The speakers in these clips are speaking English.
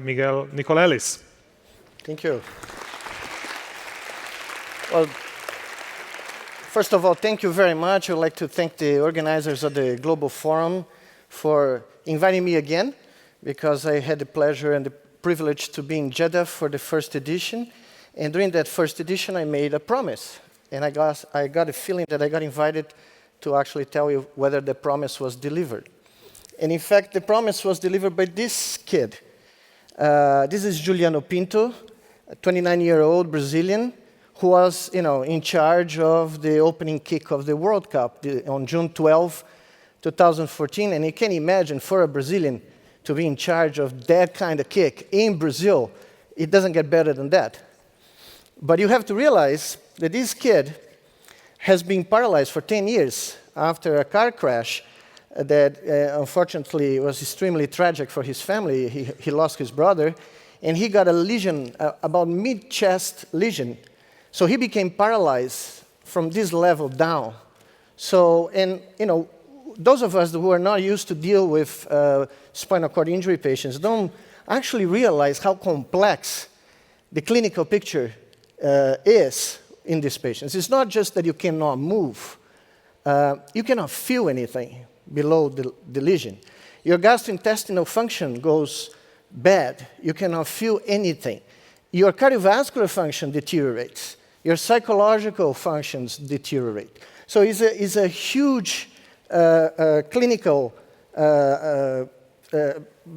Miguel Nicolelis. Thank you. Well, first of all, thank you very much. I'd like to thank the organizers of the Global Forum for inviting me again, because I had the pleasure and the privilege to be in Jeddah for the first edition. And during that first edition, I made a promise. And I got a feeling that I got invited to actually tell you whether the promise was delivered. And in fact, the promise was delivered by this kid. This is Juliano Pinto, a 29-year-old Brazilian, who was, in charge of the opening kick of the World Cup on June 12, 2014. And you can imagine, for a Brazilian to be in charge of that kind of kick in Brazil, it doesn't get better than that. But you have to realize that this kid has been paralyzed for 10 years after a car crash that unfortunately was extremely tragic for his family. He lost his brother, and he got a lesion, about mid-chest lesion. So he became paralyzed from this level down. So, and those of us who are not used to deal with spinal cord injury patients don't actually realize how complex the clinical picture is in these patients. It's not just that you cannot move. You cannot feel anything below the lesion. Your gastrointestinal function goes bad. You cannot feel anything. Your cardiovascular function deteriorates. Your psychological functions deteriorate. So it's a huge clinical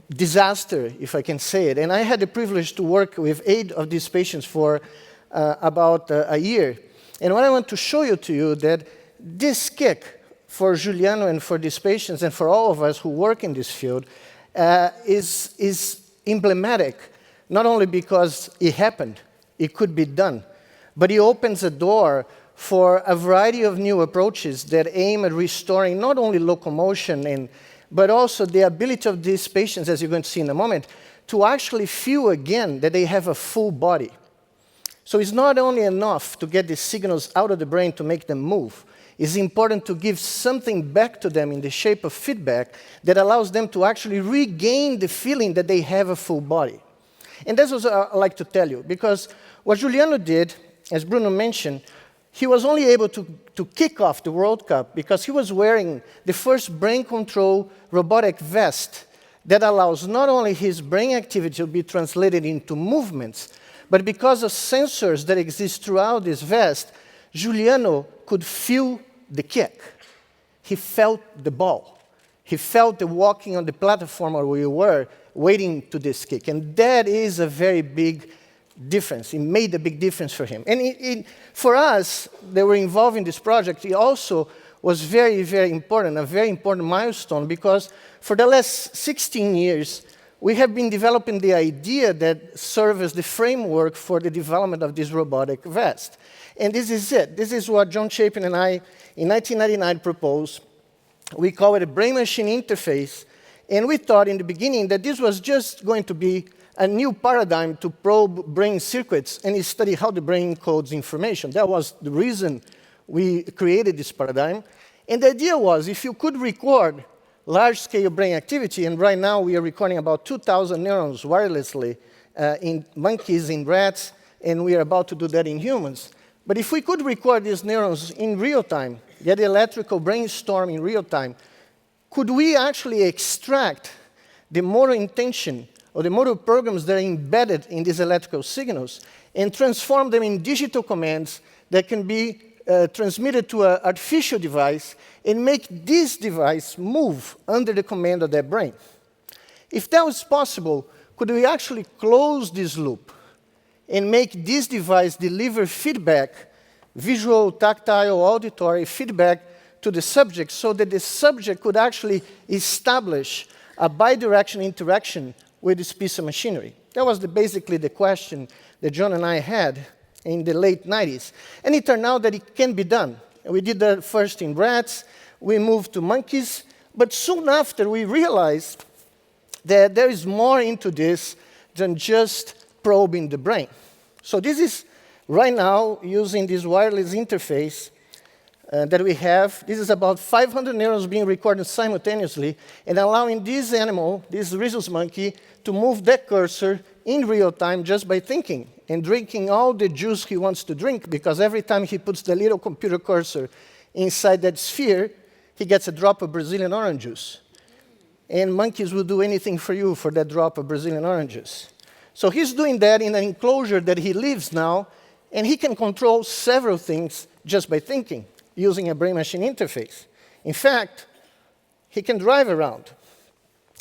disaster, if I can say it. And I had the privilege to work with 8 of these patients for about a year. And what I want to show you that this kick for Juliano and for these patients and for all of us who work in this field is emblematic, not only because it happened, it could be done, but it opens a door for a variety of new approaches that aim at restoring not only locomotion, but also the ability of these patients, as you're going to see in a moment, to actually feel again that they have a full body. So it's not only enough to get the signals out of the brain to make them move. It's important to give something back to them in the shape of feedback that allows them to actually regain the feeling that they have a full body. And that's what I'd like to tell you, because what Juliano did, as Bruno mentioned, he was only able to kick off the World Cup because he was wearing the first brain control robotic vest that allows not only his brain activity to be translated into movements, but because of sensors that exist throughout this vest, Juliano could feel the kick. He felt the ball. He felt the walking on the platform where we were, waiting to this kick. And that is a very big difference. It made a big difference for him. And for us that were involved in this project, it also was very, very important, a very important milestone, because for the last 16 years, we have been developing the idea that serves as the framework for the development of this robotic vest. And this is it. This is what John Chapin and I, in 1999, proposed. We call it a brain-machine interface. And we thought in the beginning that this was just going to be a new paradigm to probe brain circuits and study how the brain codes information. That was the reason we created this paradigm. And the idea was, if you could record large-scale brain activity, and right now we are recording about 2,000 neurons wirelessly in monkeys, in rats, and we are about to do that in humans. But if we could record these neurons in real time, get the electrical brainstorm in real time, could we actually extract the motor intention or the motor programs that are embedded in these electrical signals and transform them in digital commands that can be transmitted to an artificial device and make this device move under the command of their brain? If that was possible, could we actually close this loop and make this device deliver feedback, visual, tactile, auditory feedback to the subject so that the subject could actually establish a bidirectional interaction with this piece of machinery? That was basically the question that John and I had in the late 90s. And it turned out that it can be done. We did that first in rats. We moved to monkeys. But soon after, we realized that there is more into this than just probing the brain. So this is, right now, using this wireless interface, that we have. This is about 500 neurons being recorded simultaneously and allowing this animal, this rhesus monkey, to move that cursor in real time just by thinking and drinking all the juice he wants to drink, because every time he puts the little computer cursor inside that sphere, he gets a drop of Brazilian orange juice. And monkeys will do anything for you for that drop of Brazilian orange juice. So he's doing that in an enclosure that he lives now, and he can control several things just by thinking, using a brain-machine interface. In fact, he can drive around.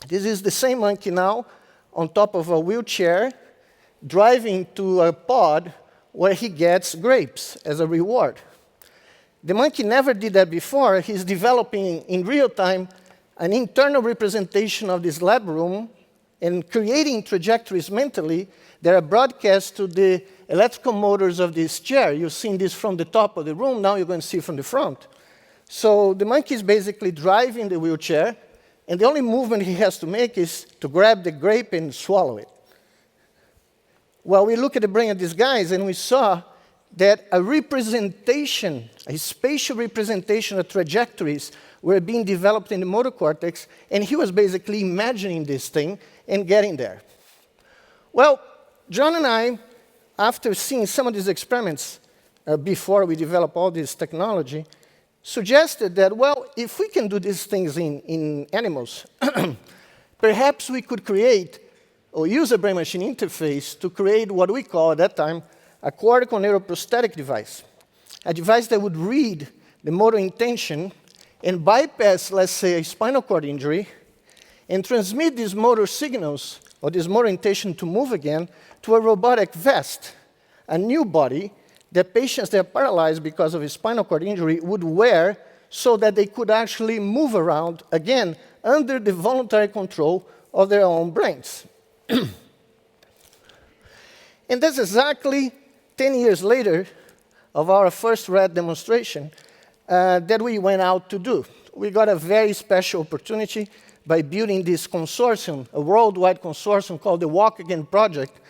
This is the same monkey now on top of a wheelchair, driving to a pod where he gets grapes as a reward. The monkey never did that before. He's developing in real time an internal representation of this lab room and creating trajectories mentally that are broadcast to the electrical motors of this chair. You've seen this from the top of the room, now you're going to see it from the front. So the monkey is basically driving the wheelchair, and the only movement he has to make is to grab the grape and swallow it. Well, we look at the brain of these guys, and we saw that a representation, a spatial representation of trajectories were being developed in the motor cortex, and he was basically imagining this thing and getting there. Well, John and I, after seeing some of these experiments before we developed all this technology, suggested that, well, if we can do these things in animals, perhaps we could create or use a brain-machine interface to create what we call at that time a cortical neuro-prosthetic device, a device that would read the motor intention and bypass, let's say, a spinal cord injury and transmit these motor signals or this motor intention to move again to a robotic vest, a new body that patients that are paralyzed because of a spinal cord injury would wear so that they could actually move around again under the voluntary control of their own brains. And that's exactly 10 years later of our first rat demonstration that we went out to do. We got a very special opportunity by building this consortium, a worldwide consortium called the Walk Again Project,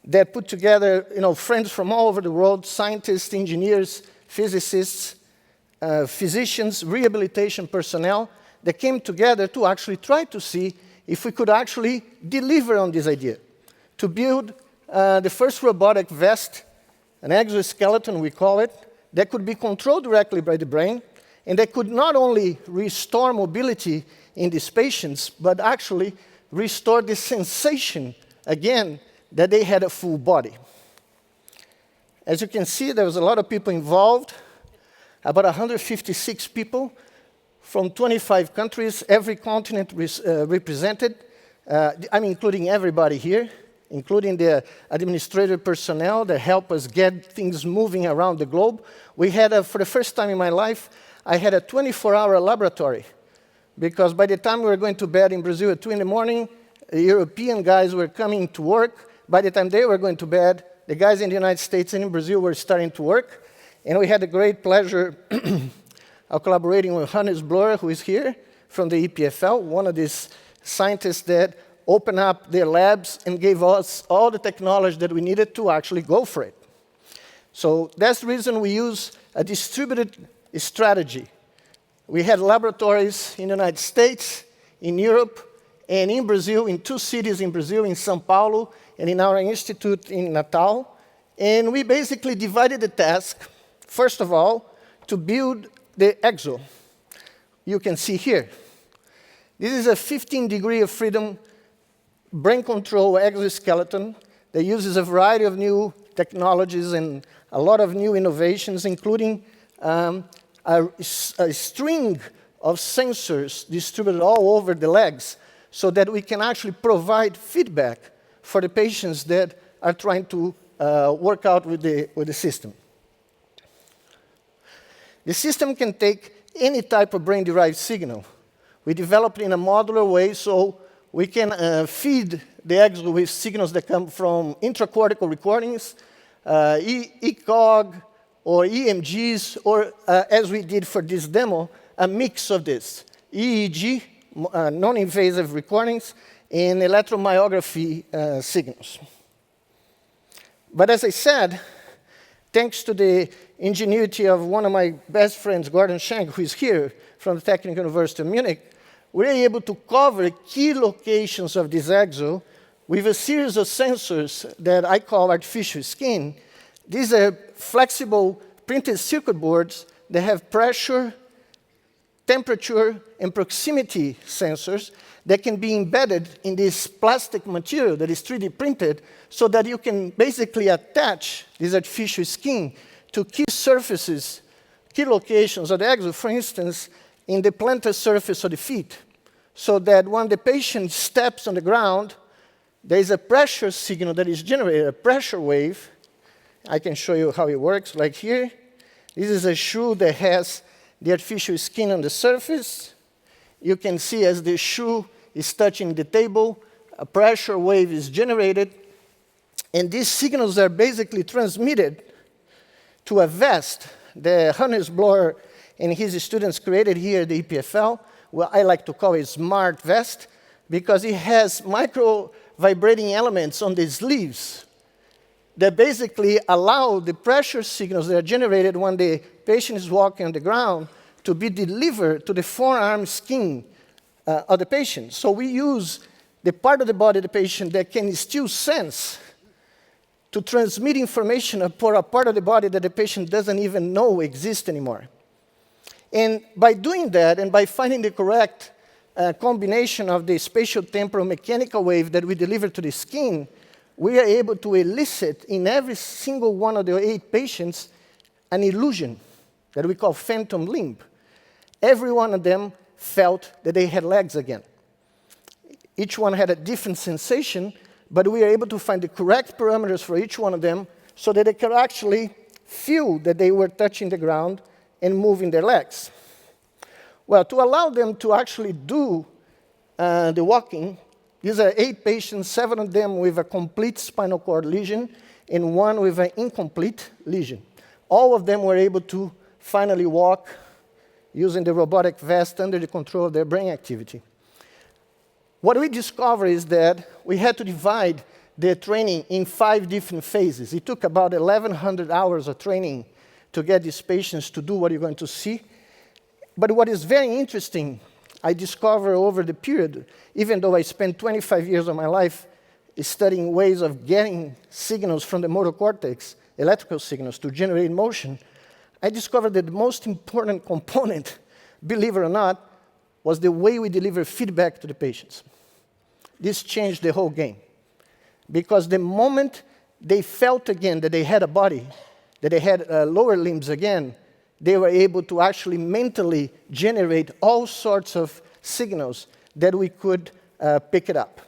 that put together friends from all over the world, scientists, engineers, physicists, physicians, rehabilitation personnel, that came together to actually try to see if we could actually deliver on this idea, to build the first robotic vest, an exoskeleton we call it, that could be controlled directly by the brain, and that could not only restore mobility in these patients, but actually restore the sensation, again, that they had a full body. As you can see, there was a lot of people involved, about 156 people from 25 countries, every continent represented, including everybody here, including the administrative personnel that help us get things moving around the globe. We had, for the first time in my life, I had a 24-hour laboratory, because by the time we were going to bed in Brazil at 2 in the morning, the European guys were coming to work. By the time they were going to bed, the guys in the United States and in Brazil were starting to work. And we had the great pleasure of collaborating with Hannes Bloer, who is here from the EPFL, one of these scientists that opened up their labs and gave us all the technology that we needed to actually go for it. So that's the reason we use a distributed strategy. We had laboratories in the United States, in Europe, and in Brazil, in 2 cities in Brazil, in São Paulo, and in our institute in Natal. And we basically divided the task, first of all, to build the exo. You can see here. This is a 15 degree of freedom brain control exoskeleton that uses a variety of new technologies and a lot of new innovations, including a string of sensors distributed all over the legs so that we can actually provide feedback for the patients that are trying to work out with the system. The system can take any type of brain-derived signal. We developed it in a modular way so we can feed the exo with signals that come from intracortical recordings, ECOG, or EMGs, or as we did for this demo, a mix of this, EEG, non-invasive recordings, and electromyography signals. But as I said, thanks to the ingenuity of one of my best friends, Gordon Schenk, who is here from the Technical University of Munich, we're able to cover key locations of this exo with a series of sensors that I call artificial skin. These are flexible printed circuit boards that have pressure, temperature, and proximity sensors that can be embedded in this plastic material that is 3D printed so that you can basically attach this artificial skin to key surfaces, key locations of the exo, for instance, in the plantar surface of the feet, so that when the patient steps on the ground, there is a pressure signal that is generated, a pressure wave. I can show you how it works, like here. This is a shoe that has the artificial skin on the surface. You can see as the shoe is touching the table, a pressure wave is generated, and these signals are basically transmitted to a vest that Hannes Blohr and his students created here at the EPFL. Well, I like to call it smart vest because it has micro vibrating elements on the sleeves that basically allow the pressure signals that are generated when the patient is walking on the ground to be delivered to the forearm skin of the patient. So we use the part of the body of the patient that can still sense to transmit information for a part of the body that the patient doesn't even know exists anymore. And by doing that, and by finding the correct combination of the spatial temporal mechanical wave that we deliver to the skin, we are able to elicit in every single one of the 8 patients an illusion that we call phantom limb. Every one of them felt that they had legs again. Each one had a different sensation, but we were able to find the correct parameters for each one of them so that they could actually feel that they were touching the ground and moving their legs. Well, to allow them to actually do the walking, these are 8 patients, 7 of them with a complete spinal cord lesion and 1 with an incomplete lesion. All of them were able to finally walk using the robotic vest under the control of their brain activity. What we discovered is that we had to divide the training in 5 different phases. It took about 1,100 hours of training to get these patients to do what you're going to see. But what is very interesting, I discovered over the period, even though I spent 25 years of my life studying ways of getting signals from the motor cortex, electrical signals, to generate motion, I discovered that the most important component, believe it or not, was the way we deliver feedback to the patients. This changed the whole game. Because the moment they felt again that they had a body, that they had lower limbs again, they were able to actually mentally generate all sorts of signals that we could pick it up.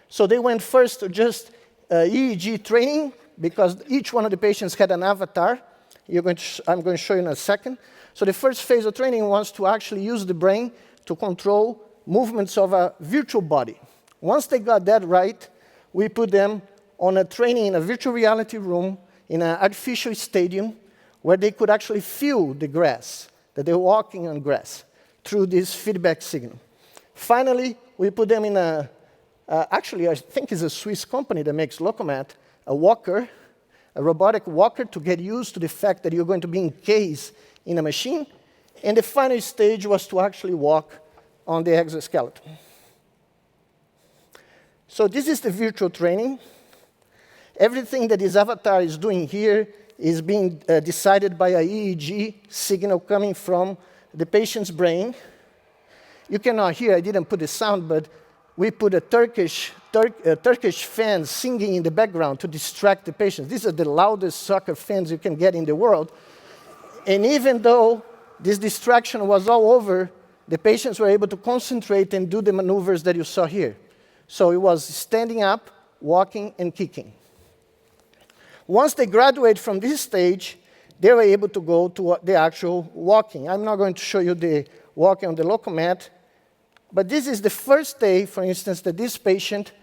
So they went first to just EEG training, because each one of the patients had an avatar. I'm going to show you in a second. So the first phase of training was to actually use the brain to control movements of a virtual body. Once they got that right, we put them on a training in a virtual reality room in an artificial stadium where they could actually feel the grass, that they're walking on grass through this feedback signal. Finally, we put them in actually, I think it's a Swiss company that makes Locomat, a walker, a robotic walker to get used to the fact that you're going to be encased in a machine. And the final stage was to actually walk on the exoskeleton. So this is the virtual training. Everything that this avatar is doing here is being decided by a EEG signal coming from the patient's brain. You cannot hear, I didn't put the sound, but we put a Turkish fans singing in the background to distract the patients. These are the loudest soccer fans you can get in the world. And even though this distraction was all over, the patients were able to concentrate and do the maneuvers that you saw here. So it was standing up, walking, and kicking. Once they graduate from this stage, they were able to go to the actual walking. I'm not going to show you the walking on the Locomat, but this is the first day, for instance, that this patient,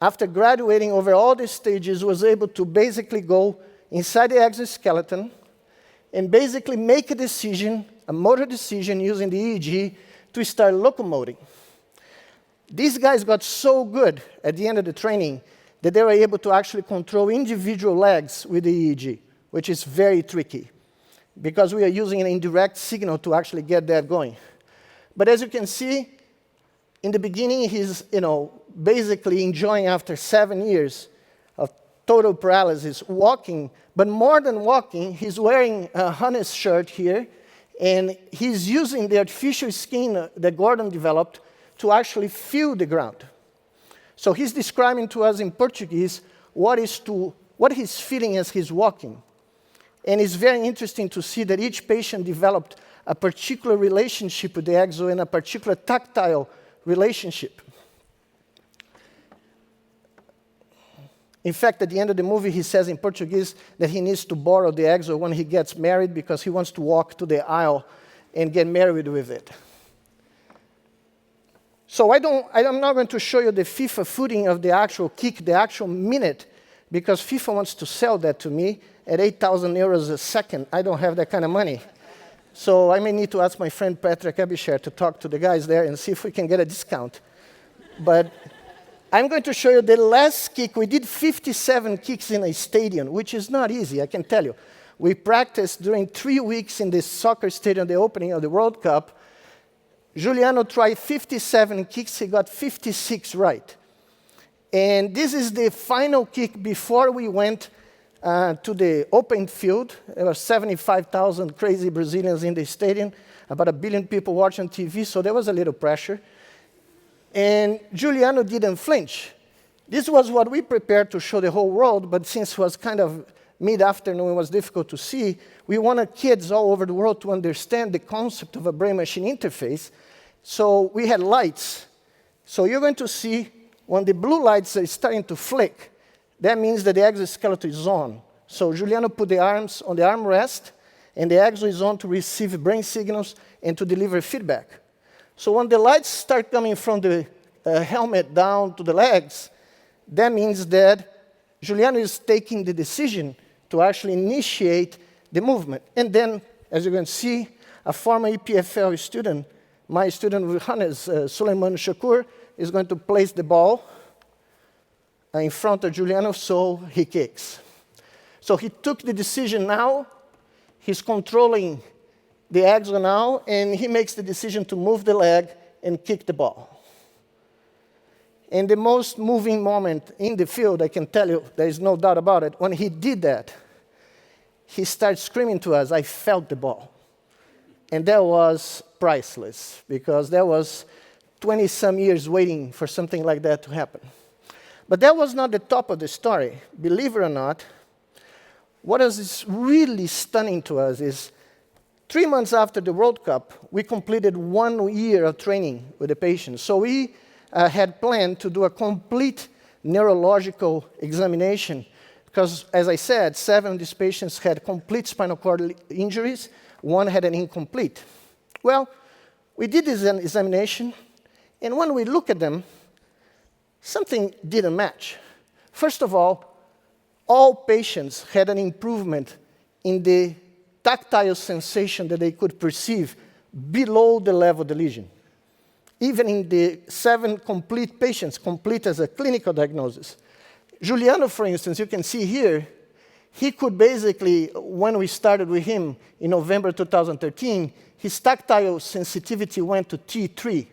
after graduating over all these stages, was able to basically go inside the exoskeleton and basically make a decision, a motor decision using the EEG to start locomoting. These guys got so good at the end of the training that they were able to actually control individual legs with the EEG. which is very tricky because we are using an indirect signal to actually get that going. But as you can see, in the beginning, he's basically enjoying, after 7 years of total paralysis, walking. But more than walking, he's wearing a harness shirt here, and he's using the artificial skin that Gordon developed to actually feel the ground. So he's describing to us in Portuguese what he's feeling as he's walking. And it's very interesting to see that each patient developed a particular relationship with the exo and a particular tactile relationship. In fact, at the end of the movie, he says in Portuguese that he needs to borrow the exo when he gets married because he wants to walk to the aisle and get married with it. So I'm not going to show you the FIFA footing of the actual kick, the actual minute, because FIFA wants to sell that to me at 8,000 euros a second. I don't have that kind of money. So I may need to ask my friend Patrick Abisher to talk to the guys there and see if we can get a discount. But I'm going to show you the last kick. We did 57 kicks in a stadium, which is not easy, I can tell you. We practiced during 3 weeks in this soccer stadium, the opening of the World Cup. Juliano tried 57 kicks, he got 56 right. And this is the final kick before we went to the open field. There were 75,000 crazy Brazilians in the stadium, about 1 billion people watching TV, so there was a little pressure. And Juliano didn't flinch. This was what we prepared to show the whole world, but since it was kind of mid-afternoon, it was difficult to see. We wanted kids all over the world to understand the concept of a brain-machine interface. So we had lights. So you're going to see when the blue lights are starting to flick, that means that the exoskeleton is on. So Juliano put the arms on the armrest, and the exo is on to receive brain signals and to deliver feedback. So when the lights start coming from the helmet down to the legs, that means that Juliano is taking the decision to actually initiate the movement. And then, as you can see, a former EPFL student, my student with Hannes, Suleiman Shakur, is going to place the ball in front of Juliano, so he kicks. So he took the decision now. He's controlling the exo now, and he makes the decision to move the leg and kick the ball. And the most moving moment in the field, I can tell you, there is no doubt about it, when he did that, he started screaming to us, "I felt the ball." And that was priceless, because that was 20-some years waiting for something like that to happen. But that was not the top of the story. Believe it or not, what is really stunning to us is 3 months after the World Cup, we completed 1 year of training with the patient. So we had planned to do a complete neurological examination because, as I said, 7 of these patients had complete spinal cord injuries. 1 had an incomplete. Well, we did this examination, and when we look at them, something didn't match. First of all patients had an improvement in the tactile sensation that they could perceive below the level of the lesion. Even in the 7 complete patients, complete as a clinical diagnosis. Juliano, for instance, you can see here, he could basically, when we started with him in November 2013, his tactile sensitivity went to T3.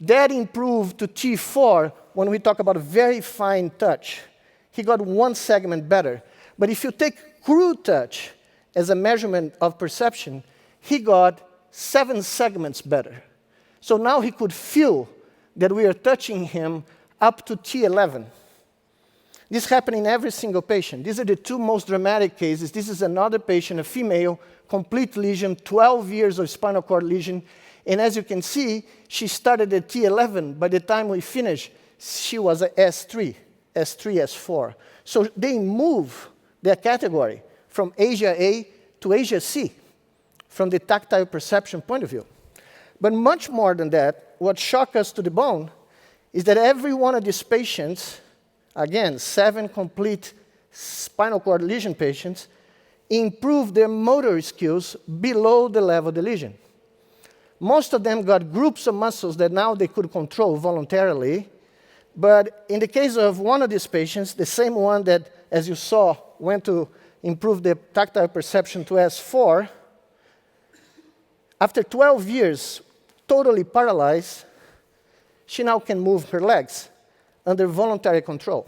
That improved to T4 when we talk about a very fine touch. He got 1 segment better. But if you take crude touch as a measurement of perception, he got 7 segments better. So now he could feel that we are touching him up to T11. This happened in every single patient. These are the 2 most dramatic cases. This is another patient, a female, complete lesion, 12 years of spinal cord lesion. And as you can see, she started at T11. By the time we finished, she was at S3, S4. So they move their category from Asia A to Asia C from the tactile perception point of view. But much more than that, what shocked us to the bone is that every one of these patients, again, 7 complete spinal cord lesion patients, improved their motor skills below the level of the lesion. Most of them got groups of muscles that now they could control voluntarily. But in the case of one of these patients, the same one that, as you saw, went to improved the tactile perception to S4. After 12 years, totally paralyzed, she now can move her legs under voluntary control.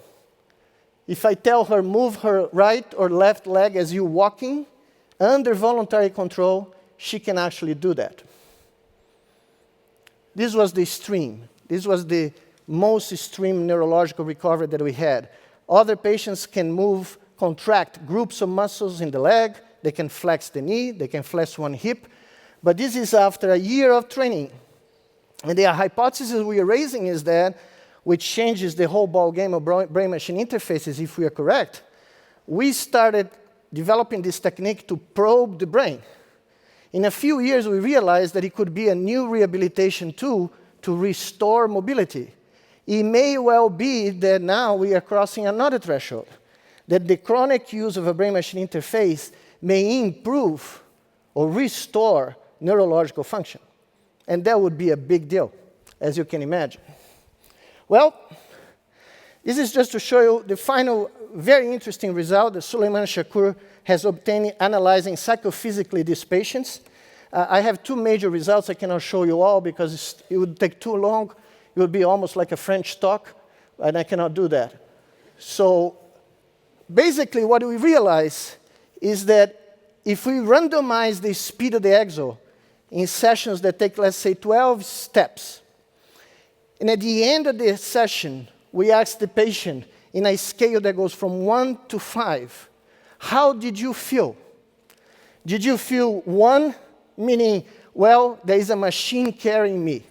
If I tell her move her right or left leg as you're walking, under voluntary control, she can actually do that. This was the extreme. This was the most extreme neurological recovery that we had. Other patients can move, contract groups of muscles in the leg. They can flex the knee. They can flex one hip. But this is after a year of training. And the hypothesis we are raising is that, which changes the whole ballgame of brain-machine interfaces, if we are correct, we started developing this technique to probe the brain. In a few years, we realized that it could be a new rehabilitation tool to restore mobility. It may well be that now we are crossing another threshold, that the chronic use of a brain-machine interface may improve or restore neurological function. And that would be a big deal, as you can imagine. Well, this is just to show you the final very interesting result that Suleiman Shakur has obtained analyzing psychophysically these patients. I have two major results. I cannot show you all because it would take too long. It would be almost like a French talk, and I cannot do that. So basically what we realize is that if we randomize the speed of the exo in sessions that take, let's say, 12 steps, and at the end of the session, we ask the patient in a scale that goes from 1 to 5, how did you feel? Did you feel 1, meaning, well, there is a machine carrying me.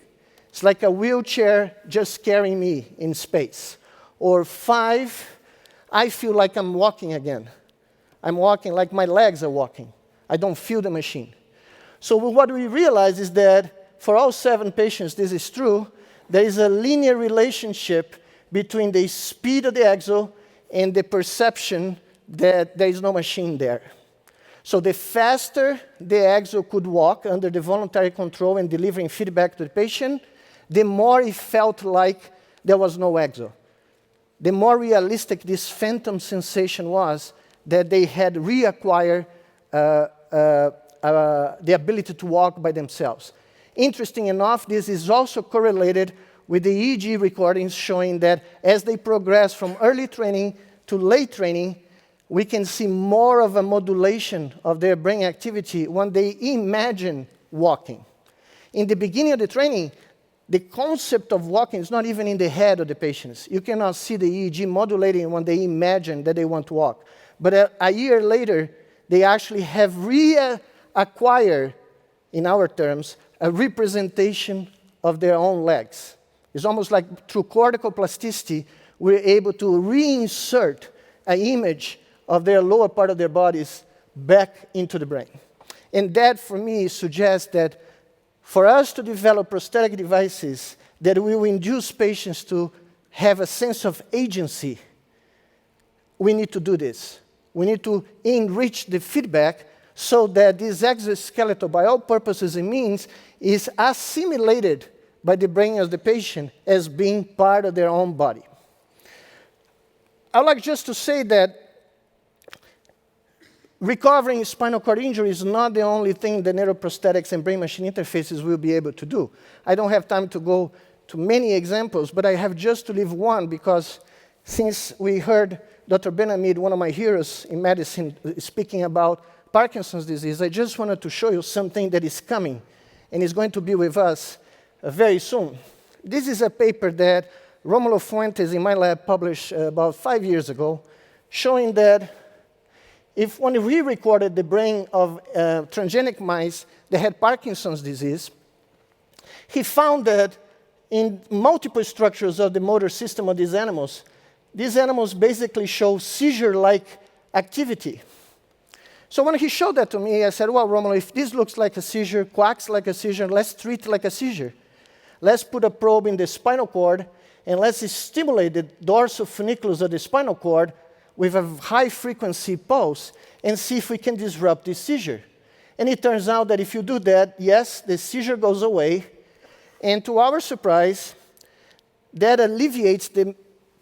It's like a wheelchair just carrying me in space. Or 5, I feel like I'm walking again. I'm walking like my legs are walking. I don't feel the machine. So what we realize is that for all 7 patients, this is true, there is a linear relationship between the speed of the exo and the perception that there is no machine there. So the faster the exo could walk under the voluntary control and delivering feedback to the patient, the more it felt like there was no exo. The more realistic this phantom sensation was that they had reacquired the ability to walk by themselves. Interesting enough, this is also correlated with the EEG recordings showing that as they progress from early training to late training, we can see more of a modulation of their brain activity when they imagine walking. In the beginning of the training, the concept of walking is not even in the head of the patients. You cannot see the EEG modulating when they imagine that they want to walk. But a year later, they actually have reacquired, in our terms, a representation of their own legs. It's almost like through cortical plasticity, we're able to reinsert an image of their lower part of their bodies back into the brain. And that, for me, suggests that for us to develop prosthetic devices that will induce patients to have a sense of agency, we need to do this. We need to enrich the feedback so that this exoskeleton, by all purposes and means, is assimilated by the brain of the patient as being part of their own body. I'd like just to say that recovering spinal cord injury is not the only thing that neuroprosthetics and brain-machine interfaces will be able to do. I don't have time to go to many examples, but I have just to leave one because since we heard Dr. Ben-Hamid, one of my heroes in medicine, speaking about Parkinson's disease, I just wanted to show you something that is coming and is going to be with us very soon. This is a paper that Romulo Fuentes in my lab published about 5 years ago, showing that when we recorded the brain of transgenic mice that had Parkinson's disease, he found that in multiple structures of the motor system of these animals basically show seizure-like activity. So when he showed that to me, I said, well, Romulo, if this looks like a seizure, quacks like a seizure, let's treat it like a seizure. Let's put a probe in the spinal cord, and let's stimulate the dorsal funiculus of the spinal cord with a high-frequency pulse and see if we can disrupt this seizure. And it turns out that if you do that, yes, the seizure goes away, and to our surprise, that alleviates the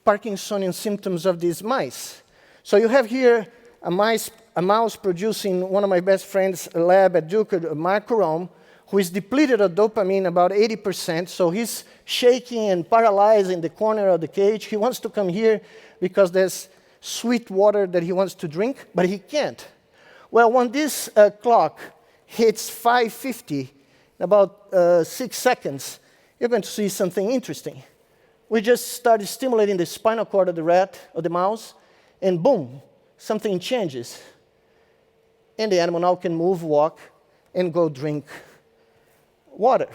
Parkinsonian symptoms of these mice. So you have here a mice a mouse producing one of my best friends' lab at Duke, Mark Rome, who is depleted of dopamine about 80%, so he's shaking and paralyzed in the corner of the cage. He wants to come here because there's sweet water that he wants to drink, but he can't. Well, when this clock hits 5:50, in about 6 seconds, you're going to see something interesting. We just started stimulating the spinal cord of the rat, or the mouse, and boom, something changes. And the animal now can move, walk, and go drink water.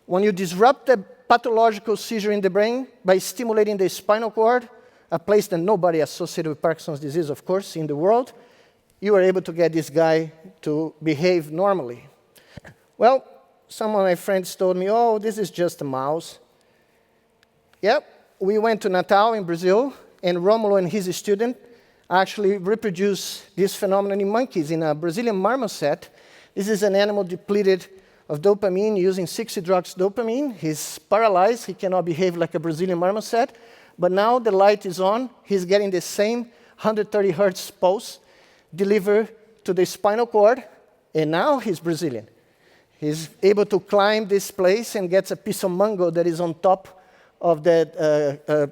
When you disrupt a pathological seizure in the brain by stimulating the spinal cord, a place that nobody associated with Parkinson's disease, of course, in the world, you are able to get this guy to behave normally. Well, some of my friends told me, oh, this is just a mouse. Yep, we went to Natal in Brazil, and Romulo and his student actually reproduced this phenomenon in monkeys in a Brazilian marmoset. This is an animal depleted of dopamine using 6-hydroxydopamine. He's paralyzed. He cannot behave like a Brazilian marmoset. But now the light is on. He's getting the same 130 hertz pulse delivered to the spinal cord, and now he's Brazilian. He's able to climb this place and gets a piece of mango that is on top of that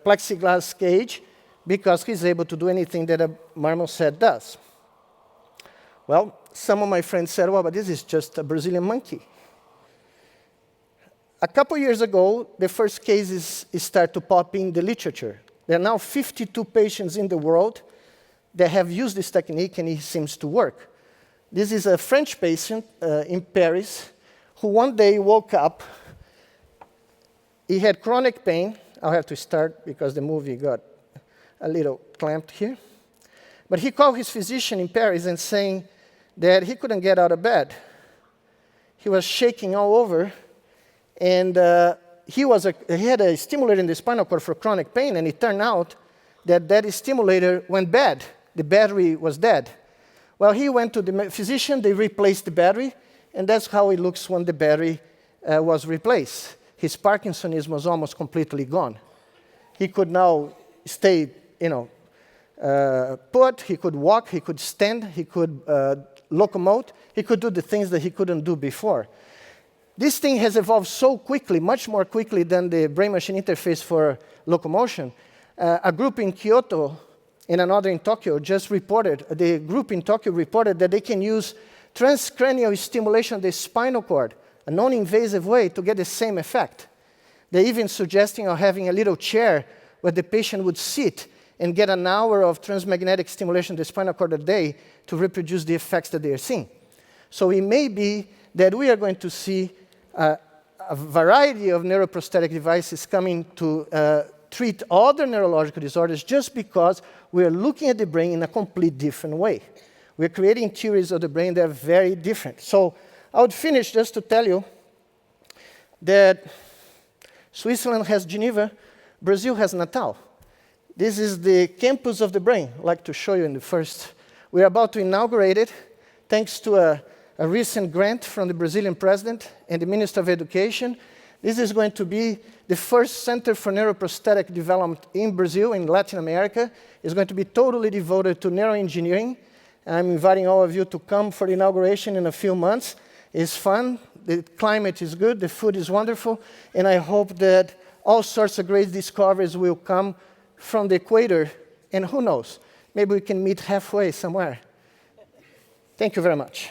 plexiglass cage because he's able to do anything that a marmoset does. Well, some of my friends said, well, but this is just a Brazilian monkey. A couple years ago, the first cases start to pop in the literature. There are now 52 patients in the world that have used this technique, and it seems to work. This is a French patient in Paris who one day woke up. He had chronic pain. I'll have to start because the movie got a little clamped here. But he called his physician in Paris and saying that he couldn't get out of bed. He was shaking all over, and he had a stimulator in the spinal cord for chronic pain, and it turned out that that stimulator went bad. The battery was dead. Well, he went to the physician, they replaced the battery, and that's how it looks when the battery was replaced. His Parkinsonism was almost completely gone. He could now stay, put, he could walk, he could stand, he could locomote, he could do the things that he couldn't do before. This thing has evolved so quickly, much more quickly than the brain-machine interface for locomotion. A group in Kyoto and another in Tokyo just reported, the group in Tokyo reported that they can use transcranial stimulation of the spinal cord, a non-invasive way to get the same effect. They're even suggesting of having a little chair where the patient would sit and get an hour of transmagnetic stimulation of the spinal cord a day to reproduce the effects that they are seeing. So it may be that we are going to see a variety of neuroprosthetic devices coming to treat other neurological disorders just because we are looking at the brain in a completely different way. We're creating theories of the brain that are very different. So I would finish just to tell you that Switzerland has Geneva, Brazil has Natal. This is the campus of the brain. I'd like to show you in the first. We're about to inaugurate it thanks to a recent grant from the Brazilian president and the Minister of Education. This is going to be the first center for neuroprosthetic development in Brazil, in Latin America. It's going to be totally devoted to neuroengineering. I'm inviting all of you to come for the inauguration in a few months. It's fun, the climate is good, the food is wonderful, and I hope that all sorts of great discoveries will come from the equator, and who knows, maybe we can meet halfway somewhere. Thank you very much.